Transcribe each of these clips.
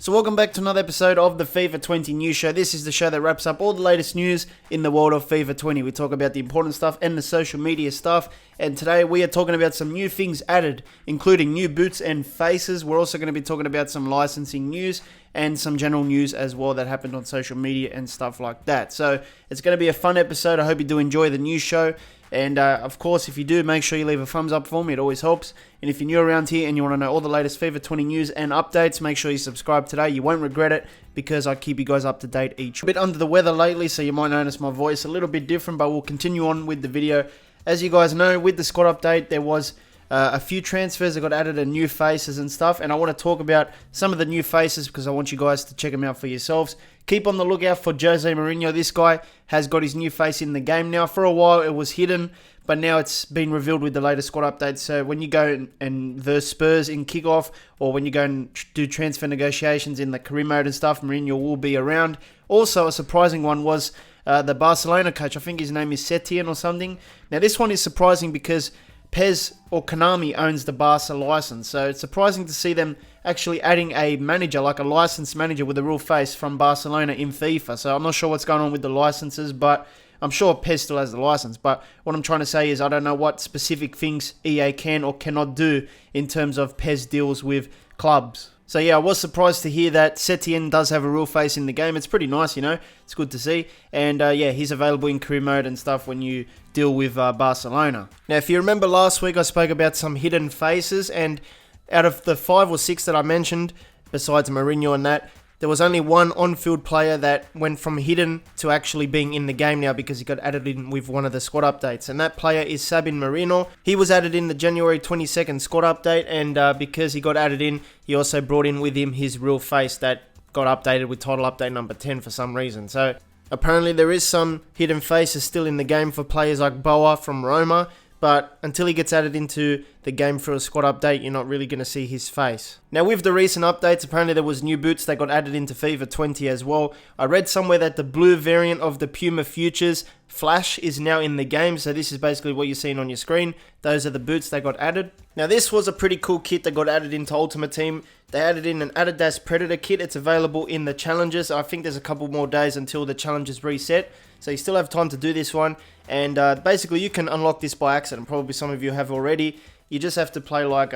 So welcome back to another episode of the FIFA 20 News Show. This is the show that wraps up all the latest news in the world of FIFA 20. We talk about the important stuff and the social media stuff. And today we are talking about some new things added, including new boots and faces. We're also going to be talking about some licensing news and some general news as well that happened on social media and stuff like that. So it's going to be a fun episode. I hope you do enjoy the news show. And of course, if you do, make sure you leave a thumbs up for me. It always helps. And if you're new around here and you want to know all the latest FIFA 20 news and updates, make sure you subscribe today. You won't regret it because I keep you guys up to date each. A bit under the weather lately, so you might notice my voice a little bit different, but we'll continue on with the video. As you guys know, with the squad update, there was a few transfers that got added and new faces and stuff. And I want to talk about some of the new faces because I want you guys to check them out for yourselves. Keep on the lookout for Jose Mourinho. This guy has got his new face in the game now. For a while, it was hidden, but now it's been revealed with the latest squad update. So when you go and verse Spurs in kickoff, or when you go and do transfer negotiations in the career mode and stuff, Mourinho will be around. Also, a surprising one was the Barcelona coach. I think his name is Setien or something. Now, this one is surprising because PES or Konami owns the Barca license. So it's surprising to see them actually adding a manager, like a licensed manager with a real face from Barcelona in FIFA. So I'm not sure what's going on with the licenses, but I'm sure PES still has the license. But what I'm trying to say is I don't know what specific things EA can or cannot do in terms of PES deals with clubs. So yeah, I was surprised to hear that Setien does have a real face in the game. It's pretty nice, you know. It's good to see. And yeah, he's available in career mode and stuff when you deal with Barcelona. Now, if you remember last week, I spoke about some hidden faces. And out of the 5 or 6 that I mentioned, besides Mourinho and that, there was only one on-field player that went from hidden to actually being in the game now because he got added in with one of the squad updates. And that player is Sabin Merino. He was added in the January 22nd squad update, and because he got added in, he also brought in with him his real face that got updated with title update number 10 for some reason. So apparently there is some hidden faces still in the game for players like Boa from Roma, but until he gets added into the game for a squad update, you're not really going to see his face. Now, with the recent updates, apparently there was new boots that got added into FIFA 20 as well. I read somewhere that the blue variant of the Puma Futures Flash is now in the game, so this is basically what you're seeing on your screen. Those are the boots that got added. Now, this was a pretty cool kit that got added into Ultimate Team. They added in an Adidas Predator kit. It's available in the challenges. I think there's a couple more days until the challenges reset, so you still have time to do this one. And basically, you can unlock this by accident. Probably some of you have already. You just have to play like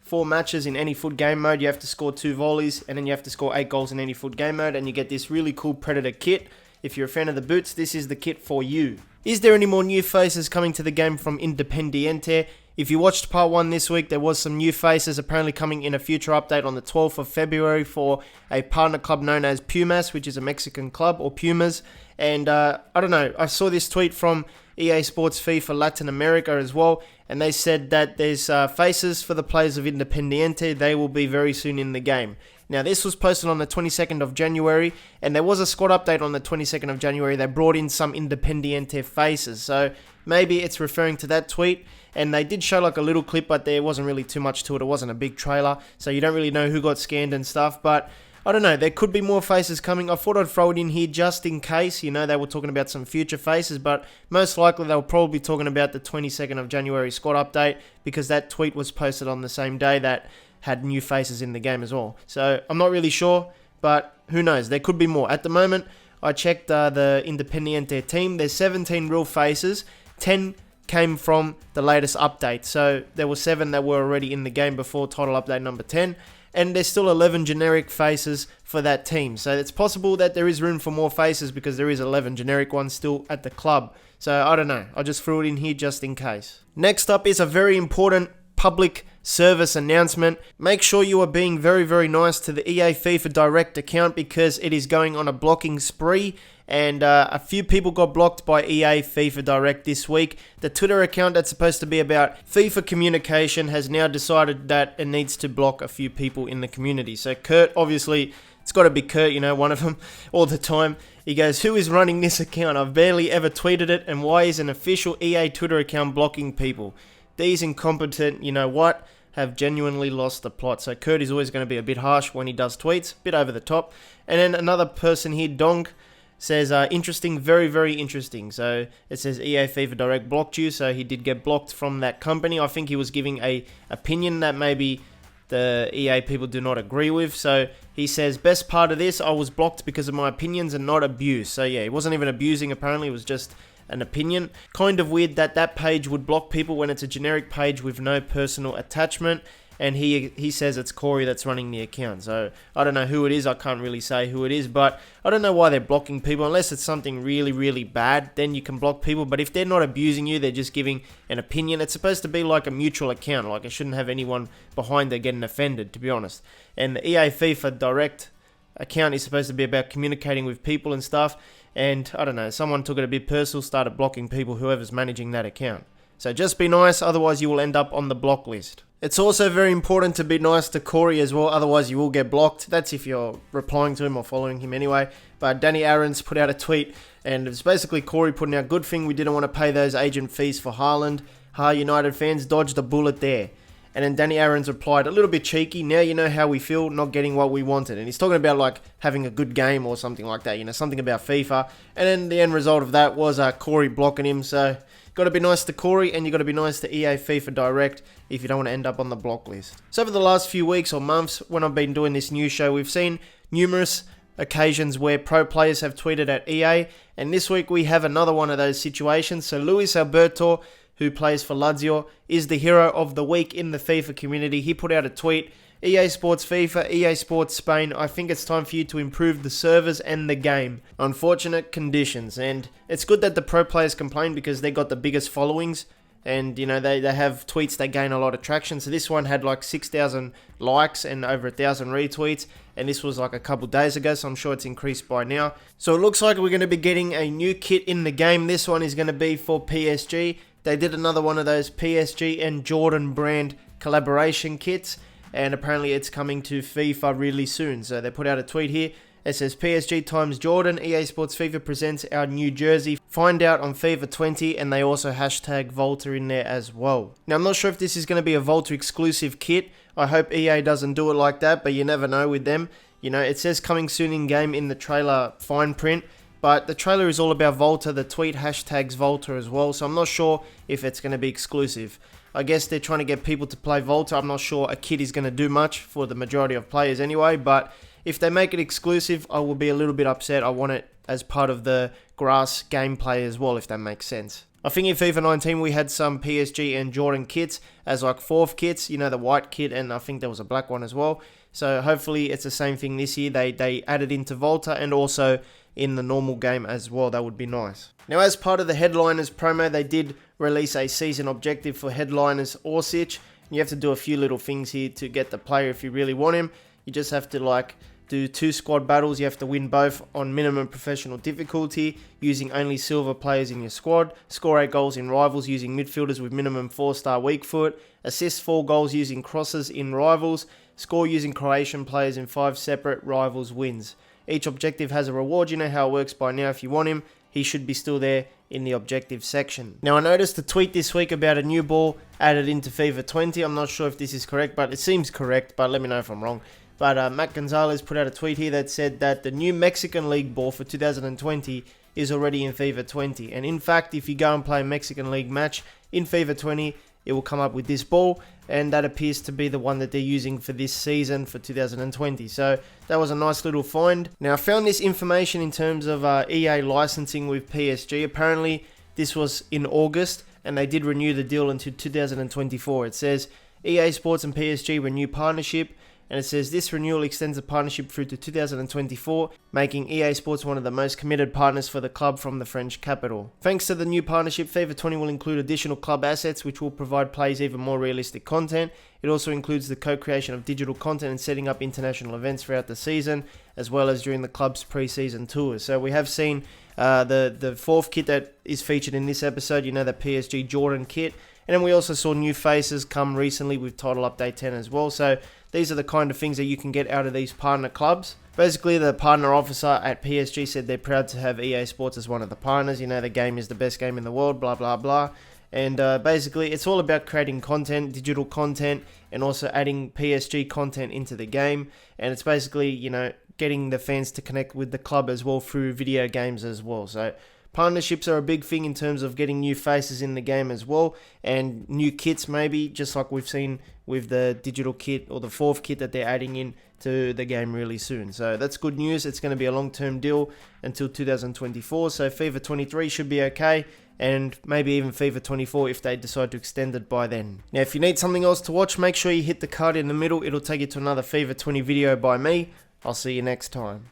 4 matches in any foot game mode. You have to score 2 volleys, and then you have to score 8 goals in any foot game mode, and you get this really cool Predator kit. If you're a fan of the boots, this is the kit for you. Is there any more new faces coming to the game from Independiente? If you watched part 1 this week, there was some new faces apparently coming in a future update on the 12th of February for a partner club known as Pumas, which is a Mexican club, or Pumas. And I don't know, I saw this tweet from EA Sports FIFA Latin America as well, and they said that there's faces for the players of Independiente. They will be very soon in the game. Now, this was posted on the 22nd of January, and there was a squad update on the 22nd of January. They brought in some Independiente faces, so maybe it's referring to that tweet. And they did show like a little clip, but there wasn't really too much to it. It wasn't a big trailer, so you don't really know who got scanned and stuff. But I don't know, there could be more faces coming. I thought I'd throw it in here just in case. You know, they were talking about some future faces, but most likely they'll probably be talking about the 22nd of January squad update because that tweet was posted on the same day that had new faces in the game as well. So I'm not really sure, but who knows? There could be more. At the moment, I checked the Independiente team. There's 17 real faces. 10 came from the latest update. So there were 7 that were already in the game before title update number 10. And there's still 11 generic faces for that team. So it's possible that there is room for more faces because there is 11 generic ones still at the club. So I don't know. I just threw it in here just in case. Next up is a very important public service announcement. Make sure you are being very, very nice to the EA FIFA Direct account because it is going on a blocking spree. And a few people got blocked by EA FIFA Direct this week. The Twitter account that's supposed to be about FIFA communication has now decided that it needs to block a few people in the community. So Kurt, obviously, it's got to be Kurt, you know, one of them all the time. He goes, "Who is running this account? I've barely ever tweeted it, and why is an official EA Twitter account blocking people? These incompetent, you know what, have genuinely lost the plot." So Kurt is always going to be a bit harsh when he does tweets, a bit over the top. And then another person here, Donk, says, interesting, very, very interesting. So it says EA FIFA Direct blocked you, so he did get blocked from that company. I think he was giving a opinion that maybe the EA people do not agree with. So he says, best part of this, I was blocked because of my opinions and not abuse. So yeah, he wasn't even abusing apparently, it was just an opinion. Kind of weird that page would block people when it's a generic page with no personal attachment. And he says it's Corey that's running the account. So I don't know who it is. I can't really say who it is. But I don't know why they're blocking people. Unless it's something really, really bad, then you can block people. But if they're not abusing you, they're just giving an opinion. It's supposed to be like a mutual account. Like it shouldn't have anyone behind there getting offended, to be honest. And the EA FIFA Direct account is supposed to be about communicating with people and stuff. And I don't know, someone took it a bit personal, started blocking people, whoever's managing that account. So just be nice, otherwise you will end up on the block list. It's also very important to be nice to Corey as well, otherwise you will get blocked. That's if you're replying to him or following him anyway. But Danny Aarons put out a tweet, and it's basically Corey putting out, good thing we didn't want to pay those agent fees for Haaland. United fans dodged a bullet there. And then Danny Aarons replied, a little bit cheeky, now you know how we feel not getting what we wanted. And he's talking about like having a good game or something like that, something about FIFA. And then the end result of that was Corey blocking him. So got to be nice to Corey, and you got to be nice to EA FIFA Direct if you don't want to end up on the block list. So over the last few weeks or months when I've been doing this news show, we've seen numerous occasions where pro players have tweeted at EA, and this week we have another one of those situations. So Luis Alberto, who plays for Lazio, is the hero of the week in the FIFA community. He put out a tweet, EA Sports FIFA, EA Sports Spain, I think it's time for you to improve the servers and the game. Unfortunate conditions. And it's good that the pro players complain because they got the biggest followings. And, they have tweets that gain a lot of traction. So this one had like 6,000 likes and over 1,000 retweets. And this was like a couple days ago, so I'm sure it's increased by now. So it looks like we're going to be getting a new kit in the game. This one is going to be for PSG. They did another one of those PSG and Jordan brand collaboration kits. And apparently it's coming to FIFA really soon. So they put out a tweet here. It says, PSG times Jordan, EA Sports FIFA presents our new jersey. Find out on FIFA 20, and they also hashtag Volta in there as well. Now, I'm not sure if this is going to be a Volta exclusive kit. I hope EA doesn't do it like that, but you never know with them. It says coming soon in game in the trailer fine print, but the trailer is all about Volta. The tweet hashtags Volta as well, so I'm not sure if it's going to be exclusive. I guess they're trying to get people to play Volta. I'm not sure a kit is going to do much for the majority of players anyway, but if they make it exclusive, I will be a little bit upset. I want it as part of the grass gameplay as well, if that makes sense. I think in FIFA 19 we had some PSG and Jordan kits as like fourth kits, the white kit, and I think there was a black one as well. So hopefully it's the same thing this year. They added into Volta and also in the normal game as well. That would be nice. Now, as part of the Headliners promo, they did release a season objective for Headliners Orsic. You have to do a few little things here to get the player if you really want him. You just have to do 2 squad battles. You have to win both on minimum professional difficulty, using only silver players in your squad. Score 8 goals in rivals using midfielders with minimum 4-star weak foot. Assist 4 goals using crosses in rivals. Score using Croatian players in 5 separate rivals wins. Each objective has a reward. You know how it works by now. If you want him, he should be still there in the objective section. Now, I noticed a tweet this week about a new ball added into FIFA 20. I'm not sure if this is correct, but it seems correct, but let me know if I'm wrong. But Matt Gonzalez put out a tweet here that said that the new Mexican League ball for 2020 is already in FIFA 20. And in fact, if you go and play a Mexican League match in FIFA 20, it will come up with this ball. And that appears to be the one that they're using for this season for 2020. So that was a nice little find. Now, I found this information in terms of EA licensing with PSG. Apparently, this was in August, and they did renew the deal until 2024. It says, EA Sports and PSG renew partnership. And it says this renewal extends the partnership through to 2024, making EA Sports one of the most committed partners for the club from the French capital. Thanks to the new partnership, FIFA 20 will include additional club assets which will provide players even more realistic content. It also includes the co-creation of digital content and setting up international events throughout the season, as well as during the club's pre-season tours. So we have seen the fourth kit that is featured in this episode, the PSG Jordan kit. And then we also saw new faces come recently with Title Update 10 as well. So these are the kind of things that you can get out of these partner clubs. Basically, the partner officer at PSG said they're proud to have EA Sports as one of the partners. The game is the best game in the world, blah, blah, blah. And basically, it's all about creating content, digital content, and also adding PSG content into the game. And it's basically, getting the fans to connect with the club as well through video games as well. So Partnerships are a big thing in terms of getting new faces in the game as well, and new kits maybe, just like we've seen with the digital kit or the fourth kit that they're adding in to the game really soon. So that's good news. It's going to be a long-term deal until 2024, so FIFA 23 should be okay, and maybe even FIFA 24 if they decide to extend it by then. Now, if you need something else to watch, make sure you hit the card in the middle. It'll take you to another FIFA 20 video by me. I'll see you next time.